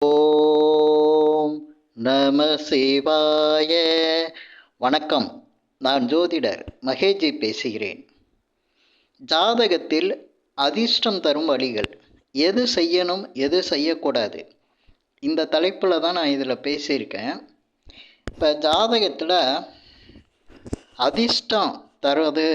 ஓம் நம சிவாய. வணக்கம். நான் ஜோதிடர் மகேஜி பேசுகிறேன். ஜாதகத்தில் அதிர்ஷ்டம் தரும் வழிகள், எது செய்யணும் எது செய்யக்கூடாது, இந்த தலைப்பில் தான் நான் இதில் பேசியிருக்கேன். இப்போ ஜாதகத்தில் அதிர்ஷ்டம் தருவது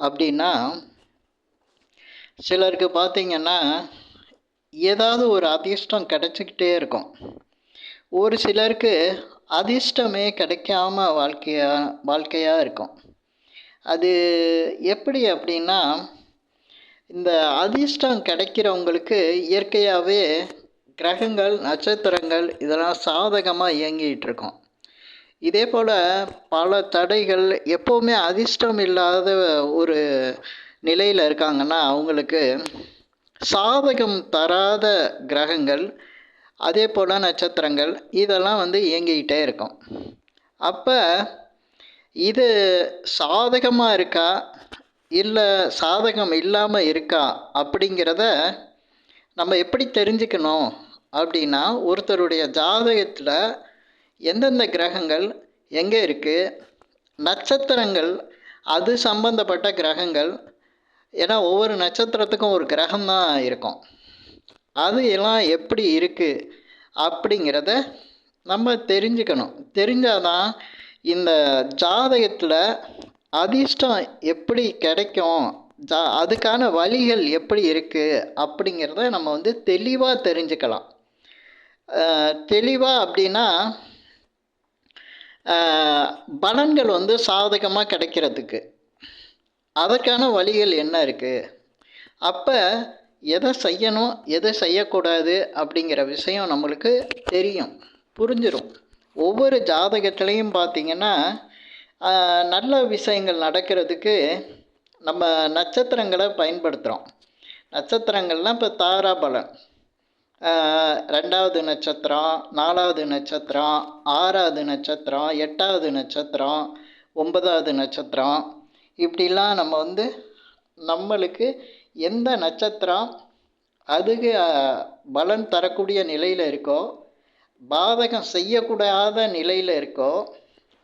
அப்படின்னா, சிலருக்கு பார்த்திங்கன்னா ஏதாவது ஒரு அதிர்ஷ்டம் கிடச்சிக்கிட்டே இருக்கும். ஒரு சிலருக்கு அதிர்ஷ்டமே கிடைக்காம வாழ்க்கையாக இருக்கும். அது எப்படி அப்படின்னா, இந்த அதிர்ஷ்டம் கிடைக்கிறவங்களுக்கு இயற்கையாகவே கிரகங்கள், நட்சத்திரங்கள் இதெல்லாம் சாதகமாக இயங்கிகிட்டு இருக்கும். இதே போல் பல தடைகள், எப்போவுமே அதிர்ஷ்டம் இல்லாத ஒரு நிலையில் இருக்காங்கன்னா அவங்களுக்கு சாதகம் தராத கிரகங்கள், அதே போல் நட்சத்திரங்கள் இதெல்லாம் இயங்கிக்கிட்டே இருக்கும். அப்போ இது சாதகமாக இருக்கா இல்லை சாதகம் இல்லாமல் இருக்கா அப்படிங்கிறத நம்ம எப்படி தெரிஞ்சுக்கணும் அப்படின்னா, ஒருத்தருடைய ஜாதகத்தில் எந்தெந்த கிரகங்கள் எங்கே இருக்குது, நட்சத்திரங்கள், அது சம்பந்தப்பட்ட கிரகங்கள், ஏன்னா ஒவ்வொரு நட்சத்திரத்துக்கும் ஒரு கிரகம் தான் இருக்கும், அது எல்லாம் எப்படி இருக்குது அப்படிங்கிறத நம்ம தெரிஞ்சுக்கணும். தெரிஞ்சாதான் இந்த ஜாதகத்தில் அதிர்ஷ்டம் எப்படி கிடைக்கும், அதுக்கான வழிகள் எப்படி இருக்குது அப்படிங்கிறத நம்ம தெளிவாக தெரிஞ்சுக்கலாம். தெளிவாக அப்படின்னா, பலன்கள் சாதகமாக கிடைக்கிறதுக்கு அதற்கான வழிகள் என்ன இருக்குது, அப்போ எதை செய்யணும் எதை செய்யக்கூடாது அப்படிங்கிற விஷயம் நம்மளுக்கு தெரியும், புரிஞ்சிடும். ஒவ்வொரு ஜாதகத்துலேயும் பார்த்திங்கன்னா நல்ல விஷயங்கள் நடக்கிறதுக்கு நம்ம நட்சத்திரங்களை பயன்படுத்துகிறோம். நட்சத்திரங்கள்லாம் இப்போ தாராபலன், 2வது நட்சத்திரம், 4வது நட்சத்திரம், 6வது நட்சத்திரம், 8வது நட்சத்திரம், 9வது நட்சத்திரம், இப்படிலாம் நம்ம நம்மளுக்கு எந்த நட்சத்திரம் அதுக்கு பலன் தரக்கூடிய நிலையில் இருக்கோ, பாதகம் செய்யக்கூடாத நிலையில் இருக்கோ,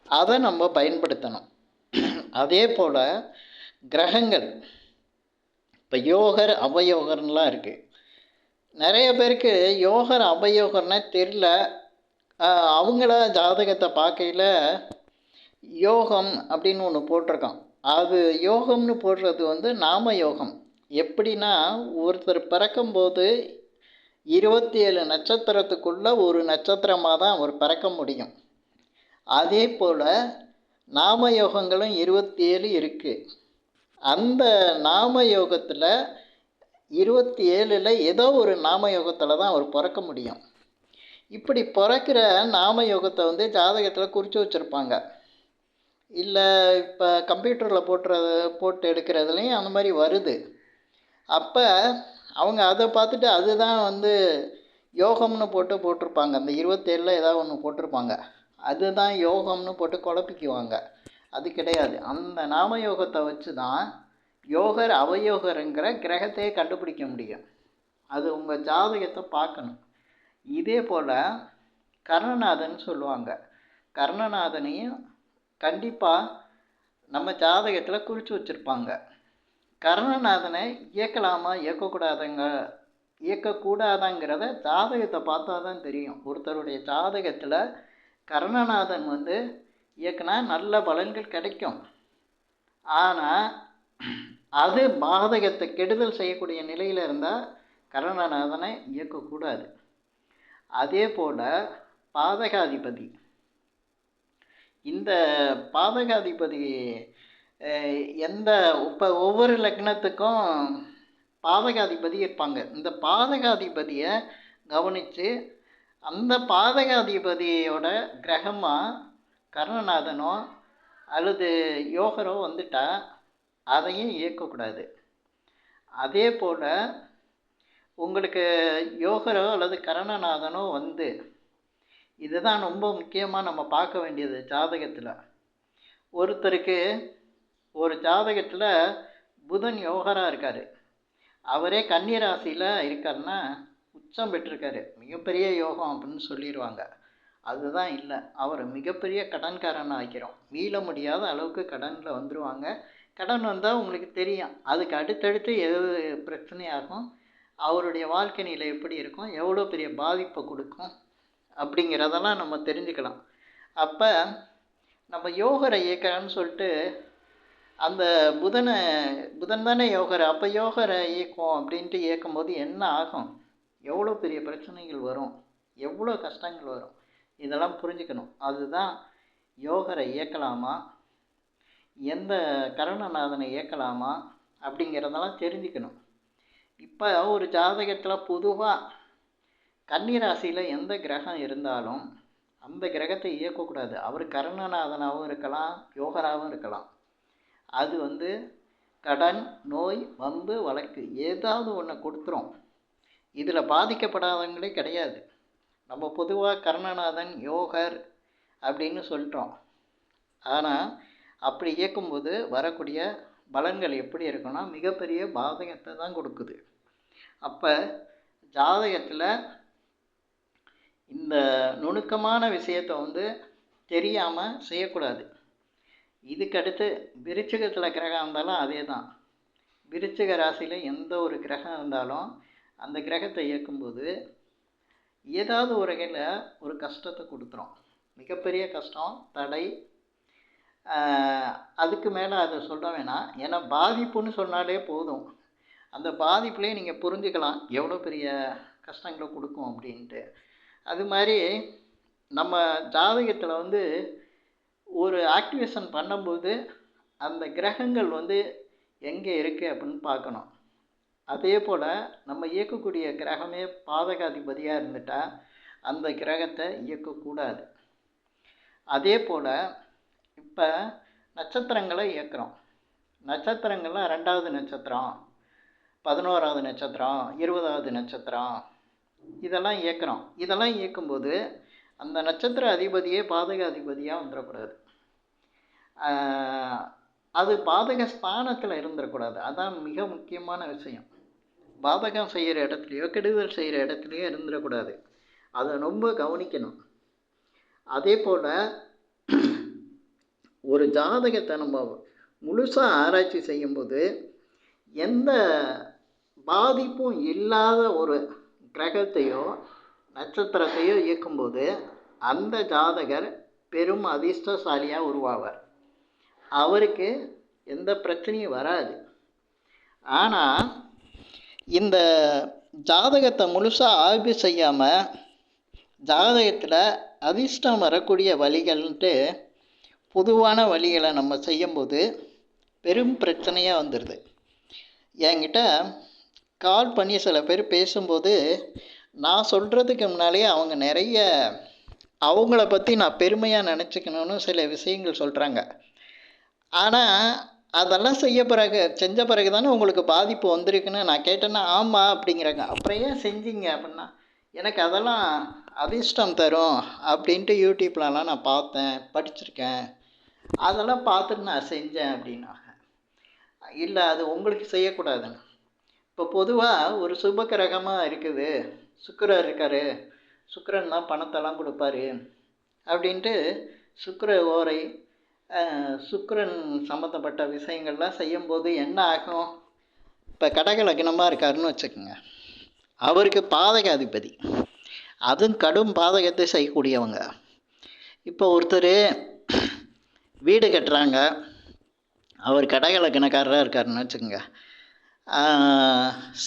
அதை நம்ம பயன்படுத்தணும். அதே போல் கிரகங்கள், இப்போ யோகர் அவயோகர்லாம் இருக்குது. நிறைய பேருக்கு யோகர் அவயோகர்னே தெரில. அவங்கள ஜாதகத்தை பார்க்கையில் யோகம் அப்படின்னு ஒன்று போட்டிருக்கான். அது யோகம்னு போடுறது நாம யோகம். எப்படின்னா, ஒருத்தர் பிறக்கும்போது 27 நட்சத்திரத்துக்குள்ள ஒரு நட்சத்திரமாக தான் அவர் பிறக்க முடியும். அதே போல் நாம யோகங்களும் 27 இருக்குது. அந்த நாம யோகத்தில் 27ல் ஏதோ ஒரு நாம யோகத்தில் தான் அவர் பிறக்க முடியும். இப்படி பிறக்கிற நாம யோகத்தை ஜாதகத்தில் குறித்து வச்சுருப்பாங்க. இல்லை இப்போ கம்ப்யூட்டரில் போட்டு எடுக்கிறதுலையும் அந்த மாதிரி வருது. அப்போ அவங்க அதை பார்த்துட்டு அதுதான் யோகம்னு போட்டிருப்பாங்க. அந்த 27ல் ஏதாவது ஒன்று போட்டிருப்பாங்க, அதுதான் யோகம்னு போட்டு குழப்பிக்குவாங்க. அது கிடையாது. அந்த நாம யோகத்தை வச்சு தான் யோகர் அவயோகருங்கிற கிரகத்தையே கண்டுபிடிக்க முடியும். அது உங்கள் ஜாதகத்தை பார்க்கணும். இதே போல் கர்ணநாதன் சொல்லுவாங்க. கர்ணநாதனையும் கண்டிப்பாக நம்ம ஜாதகத்தில் குறித்து வச்சுருப்பாங்க. கர்ணநாதனை இயக்கலாமா இயக்கக்கூடாதாங்கிறத ஜாதகத்தை பார்த்தா தான் தெரியும். ஒருத்தருடைய ஜாதகத்தில் கர்ணநாதன் இயக்குனா நல்ல பலன்கள் கிடைக்கும். ஆனால் அது பாதகத்தை கெடுதல் செய்யக்கூடிய நிலையில் இருந்தால் கர்ணநாதனை இயக்கக்கூடாது. அதே போல் பாதகாதிபதி, இந்த பாதகாதிபதி இப்போ ஒவ்வொரு லக்னத்துக்கும் பாதகாதிபதி இருப்பாங்க. இந்த பாதகாதிபதியை கவனித்து அந்த பாதகாதிபதியோட கிரகமாக கர்ணநாதனோ அல்லது யோகரோ வந்துட்டால் அதையும் இயக்கக்கூடாது. அதே போல் உங்களுக்கு யோகரோ அல்லது கர்ணநாதனோ இதுதான் ரொம்ப முக்கியமாக நம்ம பார்க்க வேண்டியது ஜாதகத்தில். ஒருத்தருக்கு ஒரு ஜாதகத்தில் புதன் யோகராக இருக்கார், அவரே கன்னி ராசியில் இருக்காருன்னா உச்சம் பெற்றிருக்காரு, மிகப்பெரிய யோகம் அப்படின்னு சொல்லிடுவாங்க. அதுதான் இல்லை, அவர் மிகப்பெரிய கடன்காரன் ஆக்கிறோம். மீள முடியாத அளவுக்கு கடனில் வந்துடுவாங்க. கடன் வந்தால் உங்களுக்கு தெரியும், அதுக்கு அடுத்தடுத்து எது பிரச்சனையாகும், அவருடைய வாழ்க்கை நிலை எப்படி இருக்கும், எவ்வளோ பெரிய பாதிப்பை கொடுக்கும் அப்படிங்கிறதெல்லாம் நம்ம தெரிஞ்சுக்கலாம். அப்போ நம்ம யோகரை இயக்கம்னு சொல்லிட்டு அந்த புதன் தானே யோகரை, அப்போ யோகரை இயக்கம் அப்படின்ட்டு இயக்கும்போது என்ன ஆகும், எவ்வளோ பெரிய பிரச்சனைகள் வரும், எவ்வளோ கஷ்டங்கள் வரும், இதெல்லாம் புரிஞ்சுக்கணும். அதுதான் யோகரை இயக்கலாமா, எந்த கருணநாதனை இயக்கலாமா அப்படிங்கிறதெல்லாம் தெரிஞ்சுக்கணும். இப்போ ஒரு ஜாதகத்தில் பொதுவாக கன்னிராசியில் எந்த கிரகம் இருந்தாலும் அந்த கிரகத்தை இயக்கக்கூடாது. அவர் கருணநாதனாகவும் இருக்கலாம், யோகராகவும் இருக்கலாம். அது கடன், நோய், வம்பு, வழக்கு ஏதாவது ஒன்று கொடுத்துரும். இதில் பாதிக்கப்படாதவங்களே கிடையாது. நம்ம பொதுவாக கருணநாதன், யோகர் அப்படின்னு சொல்லிட்டோம். ஆனால் அப்படி இயக்கும்போது வரக்கூடிய பலன்கள் எப்படி இருக்குன்னா மிகப்பெரிய பாதகத்தை தான் கொடுக்குது. அப்போ ஜாதகத்தில் இந்த நுணுக்கமான விஷயத்தை தெரியாமல் செய்யக்கூடாது. இதுக்கடுத்து விருச்சிகத்தில் கிரகம் இருந்தாலும் அதே தான். விருச்சிக ராசியில் எந்த ஒரு கிரகம் இருந்தாலும் அந்த கிரகத்தை இயக்கும்போது ஏதாவது ஒரு வகையில் ஒரு கஷ்டத்தை கொடுத்துரும். மிகப்பெரிய கஷ்டம், தடை, அதுக்கு மேலே அதை சொல்ல வேணாம். ஏன்னா பாதிப்புன்னு சொன்னாலே போதும், அந்த பாதிப்புலேயே நீங்கள் புரிஞ்சுக்கலாம் எவ்வளோ பெரிய கஷ்டங்களை கொடுக்கும் அப்படின்ட்டு. அது மாதிரி நம்ம ஜாதகத்தில் ஒரு ஆக்டிவேஷன் பண்ணும்போது அந்த கிரகங்கள் எங்கே இருக்குது அப்படின்னு பார்க்கணும். அதே போல் நம்ம இயக்கக்கூடிய கிரகமே பாதகாதிபதியாக இருந்துட்டால் அந்த கிரகத்தை இயக்கக்கூடாது. அதே போல் இப்போ நட்சத்திரங்களை இயக்குறோம். நட்சத்திரங்கள்லாம் 2வது நட்சத்திரம், 11வது நட்சத்திரம், 20வது நட்சத்திரம் இதெல்லாம் இயக்குறோம். இதெல்லாம் இயக்கும்போது அந்த நட்சத்திர அதிபதியே பாதக அதிபதியாக வந்துடக்கூடாது. அது பாதக ஸ்தானத்தில் இருந்துடக்கூடாது. அதான் மிக முக்கியமான விஷயம். பாதகம் செய்கிற இடத்துலையோ கெடுதல் செய்கிற இடத்துலையோ இருந்துடக்கூடாது. அதை ரொம்ப கவனிக்கணும். அதே போல் ஒரு ஜாதகத்தை நம்ம முழுசாக ஆராய்ச்சி செய்யும்போது எந்த பாதிப்பும் இல்லாத ஒரு கிரகத்தையோ நட்சத்திரத்தையோ இயக்கும்போது அந்த ஜாதகர் பெரும் அதிர்ஷ்டசாலியாக உருவாவார். அவருக்கு எந்த பிரச்சனையும் வராது. ஆனால் இந்த ஜாதகத்தை முழுசாக ஆய்வு செய்யாமல் ஜாதகத்தில் அதிர்ஷ்டம் வரக்கூடிய வழிகள்ன்ட்டு பொதுவான வழிகளை நம்ம செய்யும்போது பெரும் பிரச்சனையாக வந்துடுது. என்கிட்ட கால் பண்ணி சில பேர் பேசும்போது நான் சொல்கிறதுக்கு முன்னாலே அவங்க நிறைய அவங்கள பற்றி நான் பெருமையாக நினச்சிக்கணும்னு சில விஷயங்கள் சொல்கிறாங்க. ஆனால் அதெல்லாம் செஞ்ச பிறகு தானே உங்களுக்கு பாதிப்பு வந்திருக்குன்னு நான் கேட்டேன்னா ஆமாம் அப்படிங்கிறாங்க. அப்புறம் ஏன் செஞ்சீங்க அப்படின்னா, எனக்கு அதெல்லாம் அதிர்ஷ்டம் தரும் அப்படின்ட்டு யூடியூப்லலாம் நான் பார்த்தேன், படிச்சிருக்கேன், அதெல்லாம் பார்த்துட்டு நான் செஞ்சேன் அப்படின்னாங்க. இல்லை, அது உங்களுக்கு செய்யக்கூடாதுன்னு. இப்போ பொதுவாக ஒரு சுப கிரகமாக இருக்குது, சுக்கிரன் இருக்கார், சுக்கிரன் தான் பணத்தெல்லாம் கொடுப்பாரு அப்படின்ட்டு சுக்கிர ஓரை, சுக்கிரன் சம்மந்தப்பட்ட விஷயங்கள்லாம் செய்யும்போது என்ன ஆகும், இப்போ கடக லக்னமாக இருக்காருன்னு வச்சுக்கோங்க, அவருக்கு பாதக அதிபதி, அதுவும் கடும் பாதகத்தை செய்யக்கூடியவங்க. இப்போ ஒருத்தர் வீடு கட்டுறாங்க, அவர் கடக லக்னக்காரராக இருக்காருன்னு வச்சுக்கோங்க.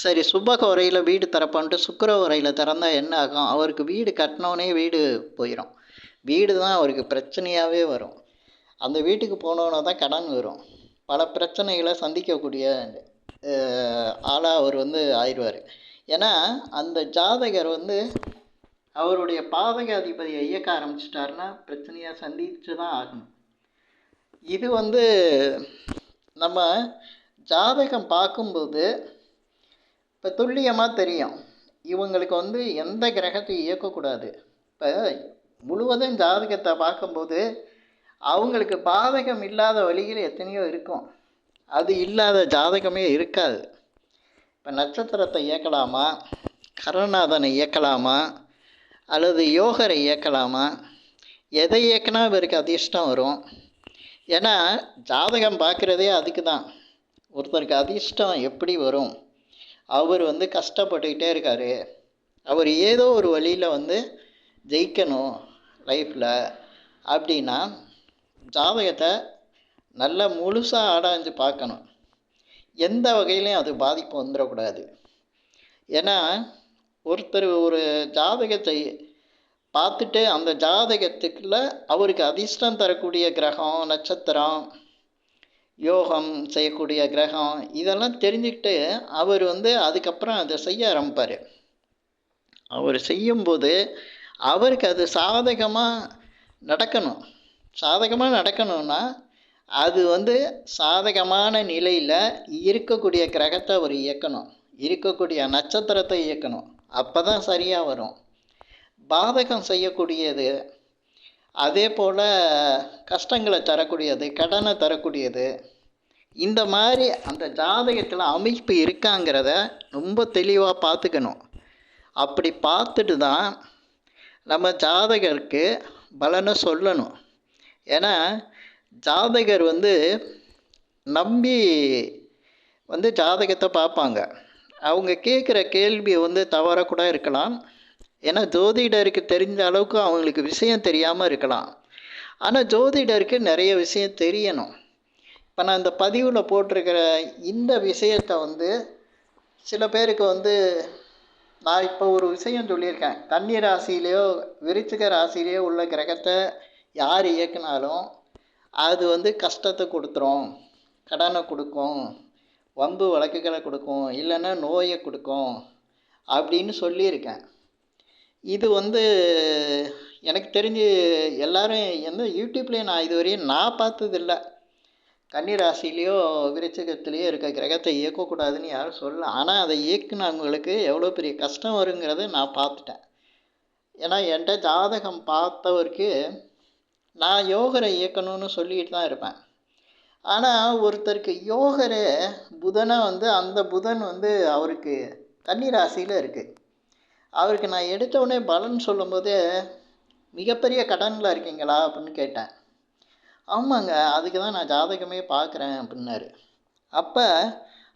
சரி, சுபக உரையில் வீடு திறப்பான்ட்டு சுக்கிர உரையில் திறந்தால் என்ன ஆகும், அவருக்கு வீடு கட்டினோடனே வீடு போயிடும். வீடு தான் அவருக்கு பிரச்சனையாகவே வரும். அந்த வீட்டுக்கு போனோன்னா தான் கடன் வரும். பல பிரச்சனைகளை சந்திக்கக்கூடிய ஆளாக அவர் ஆயிடுவார். ஏன்னா அந்த ஜாதகர் அவருடைய பாதக அதிபதியை இயக்க ஆரம்பிச்சிட்டாருன்னா பிரச்சனையாக சந்திச்சு தான் ஆகணும். இது நம்ம ஜாதகம் பார்க்கும்போது இப்போ துல்லியமாக தெரியும் இவங்களுக்கு எந்த கிரகத்தை இயக்கக்கூடாது. இப்போ முழுவதும் ஜாதகத்தை பார்க்கும்போது அவங்களுக்கு பாதகம் இல்லாத வழிகள் எத்தனையோ இருக்கும், அது இல்லாத ஜாதகமே இருக்காது. இப்போ நட்சத்திரத்தை இயக்கலாமா, கருணாதனை இயக்கலாமா அல்லது யோகரை இயக்கலாமா, எதை இயக்கினா இவருக்கு அதிர்ஷ்டம் வரும்? ஏன்னா ஜாதகம் பார்க்குறதே அதுக்கு தான். ஒருத்தருக்கு அதிர்ஷ்டம் எப்படி வரும்? அவர் கஷ்டப்பட்டுக்கிட்டே இருக்கார், அவர் ஏதோ ஒரு வழியில் ஜெயிக்கணும் லைஃப்பில் அப்படின்னா ஜாதகத்தை நல்லா முழுசாக ஆராய்ஞ்சு பார்க்கணும். எந்த வகையிலையும் அது பாதிப்பு வந்துடக்கூடாது. ஏன்னா ஒருத்தர் ஒரு ஜாதகத்தை பார்த்துட்டு அந்த ஜாதகத்துக்குள்ள அவருக்கு அதிர்ஷ்டம் தரக்கூடிய கிரகம், நட்சத்திரம், யோகம் செய்யக்கூடிய கிரகம் இதெல்லாம் தெரிஞ்சுக்கிட்டு அவர் அதுக்கப்புறம் அதை செய்ய ஆரம்பிப்பார். அவர் செய்யும்போது அவருக்கு அது சாதகமாக நடக்கணும். சாதகமாக நடக்கணும்னா அது சாதகமான நிலையில் இருக்கக்கூடிய கிரகத்தை அவர் இயக்கணும், இருக்கக்கூடிய நட்சத்திரத்தை இயக்கணும். அப்போ தான் சரியாக வரும். பாதகம் செய்யக்கூடியது, அதே போல் கஷ்டங்களை தரக்கூடியது, கடனை தரக்கூடியது, இந்த மாதிரி அந்த ஜாதகத்தில் அமைப்பு இருக்காங்கிறத ரொம்ப தெளிவாக பார்த்துக்கணும். அப்படி பார்த்துட்டு தான் நம்ம ஜாதகருக்கு பலனை சொல்லணும். ஏன்னா ஜாதகர் நம்பி ஜாதகத்தை பார்ப்பாங்க. அவங்க கேட்குற கேள்வி தவறாக கூட இருக்கலாம். ஏன்னா ஜோதிடருக்கு தெரிஞ்ச அளவுக்கு அவங்களுக்கு விஷயம் தெரியாமல் இருக்கலாம். ஆனால் ஜோதிடருக்கு நிறைய விஷயம் தெரியணும். இப்போ நான் இந்த பதிவில் போட்டிருக்கிற இந்த விஷயத்தை சில பேருக்கு நான் இப்போ ஒரு விஷயம் சொல்லியிருக்கேன். கன்னி ராசியிலையோ விருச்சிக ராசியிலையோ உள்ள கிரகத்தை யார் இயக்குனாலும் அது கஷ்டத்தை கொடுத்துரும், கடனை கொடுக்கும், வம்பு வழக்குகளை கொடுக்கும், இல்லைன்னா நோயை கொடுக்கும் அப்படின்னு சொல்லியிருக்கேன். இது எனக்கு தெரிஞ்சு எல்லோரும் யூடியூப்லேயும் நான் இதுவரையும் நான் பார்த்ததில்லை. கன்னி ராசிலேயோ விருச்சிகத்திலேயோ இருக்க கிரகத்தை இயக்கக்கூடாதுன்னு யாரும் சொல்லல. ஆனால் அதை இயக்குனவங்களுக்கு எவ்வளோ பெரிய கஷ்டம் வருங்கிறத நான் பார்த்துட்டேன். ஏன்னா என்கிட்ட ஜாதகம் பார்த்தவருக்கு நான் யோகரை இயக்கணும்னு சொல்லிட்டு தான் இருப்பேன். ஆனால் ஒருத்தருக்கு யோகரை புதனை அந்த புதன் அவருக்கு கன்னி ராசியில் இருக்குது. அவருக்கு நான் எடுத்தவுடனே பலன் சொல்லும்போது மிகப்பெரிய கடனில் இருக்கீங்களா அப்படின்னு கேட்டேன். ஆமாங்க, அதுக்கு தான் நான் ஜாதகமே பார்க்குறேன் அப்படின்னாரு. அப்போ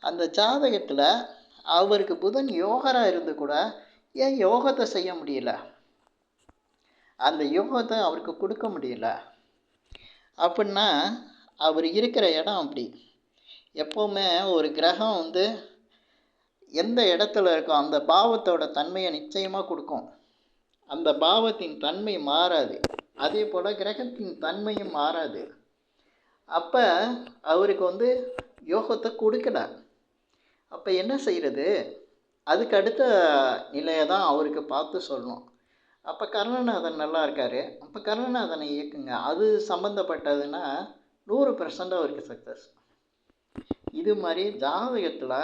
அந்த ஜாதகத்தில் அவருக்கு புதன் யோகராக இருந்து கூட ஏன் யோகத்தை செய்ய முடியல, அந்த யோகத்தை அவருக்கு கொடுக்க முடியல அப்படின்னா அவர் இருக்கிற இடம் அப்படி. எப்போவுமே ஒரு கிரகம் எந்த இடத்துல இருக்கோ அந்த பாவத்தோட தன்மையை நிச்சயமாக கொடுக்கும். அந்த பாவத்தின் தன்மை மாறாது, அதே போல் கிரகத்தின் தன்மையும் மாறாது. அப்போ அவருக்கு யோகத்தை கொடுக்கல. அப்போ என்ன செய்கிறது? அதுக்கு அடுத்த நிலையை தான் அவருக்கு பார்த்து சொல்லணும். அப்போ கருணாநாதன் நல்லா இருக்கார், அப்போ கருணாநாதனை இயக்குங்க. அது சம்மந்தப்பட்டதுன்னா 100% அவருக்கு சக்ஸஸ். இது மாதிரி ஜாதகத்தில்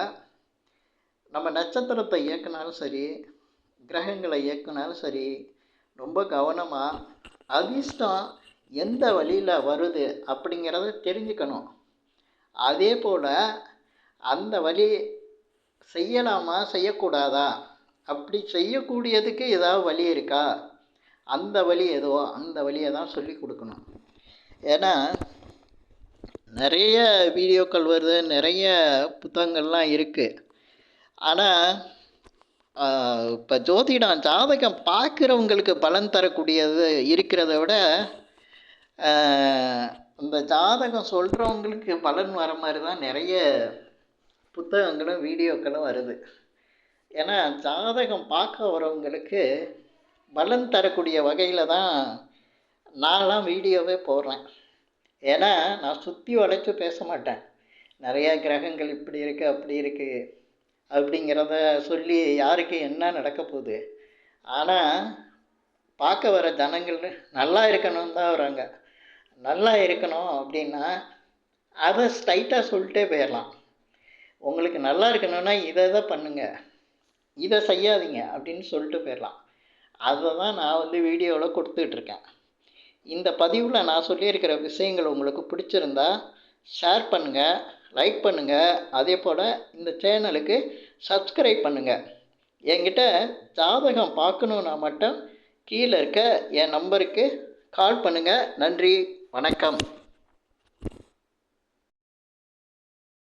நம்ம நட்சத்திரத்தை இயக்குனாலும் சரி, கிரகங்களை இயக்குனாலும் சரி, ரொம்ப கவனமாக அதிர்ஷ்டம் எந்த வழியில் வருது அப்படிங்கிறத தெரிஞ்சுக்கணும். அதே போல் அந்த வழி செய்யலாமா செய்யக்கூடாதா, அப்படி செய்யக்கூடியதுக்கு ஏதாவது வழி இருக்கா, அந்த வழி ஏதோ அந்த வழியை தான் சொல்லி கொடுக்கணும். ஏன்னா நிறைய வீடியோக்கள் வருது, நிறைய புத்தகங்கள்லாம் இருக்குது. ஆனால் இப்போ ஜாதகம் பார்க்குறவங்களுக்கு பலன் தரக்கூடியது இருக்கிறத விட அந்த ஜாதகம் சொல்கிறவங்களுக்கு பலன் வர மாதிரி தான் நிறைய புத்தகங்களும் வீடியோக்களும் வருது. ஏன்னா ஜாதகம் பார்க்க வரவங்களுக்கு பலன் தரக்கூடிய வகையில் தான் நான்லாம் வீடியோவே போடுறேன். ஏன்னா நான் சுற்றி வளைச்சு பேச மாட்டேன். நிறையா கிரகங்கள் இப்படி இருக்குது அப்படி இருக்குது அப்படிங்கிறத சொல்லி யாருக்கு என்ன நடக்க போகுது. ஆனால் பார்க்க வர ஜனங்கள் நல்லா இருக்கணும்னு தான் வராங்க. நல்லா இருக்கணும் அப்படின்னா அதை ஸ்ட்ரைட்டாக சொல்லிட்டே போயிடலாம். உங்களுக்கு நல்லா இருக்கணும்னா இதை தான் பண்ணுங்கள், இதை செய்யாதீங்க அப்படின்னு சொல்லிட்டு போயிடலாம். அதை தான் நான் வீடியோவில் கொடுத்துட்ருக்கேன். இந்த பதிவில் நான் சொல்லியிருக்கிற விஷயங்கள் உங்களுக்கு பிடிச்சிருந்தா ஷேர் பண்ணுங்கள், லைக் பண்ணுங்கள், அதே போல் இந்த சேனலுக்கு சப்ஸ்கிரைப் பண்ணுங்கள். என்கிட்ட ஜாதகம் பார்க்கணுன்னா மட்டும் கீழே இருக்க என் நம்பருக்கு கால் பண்ணுங்கள். நன்றி, வணக்கம்.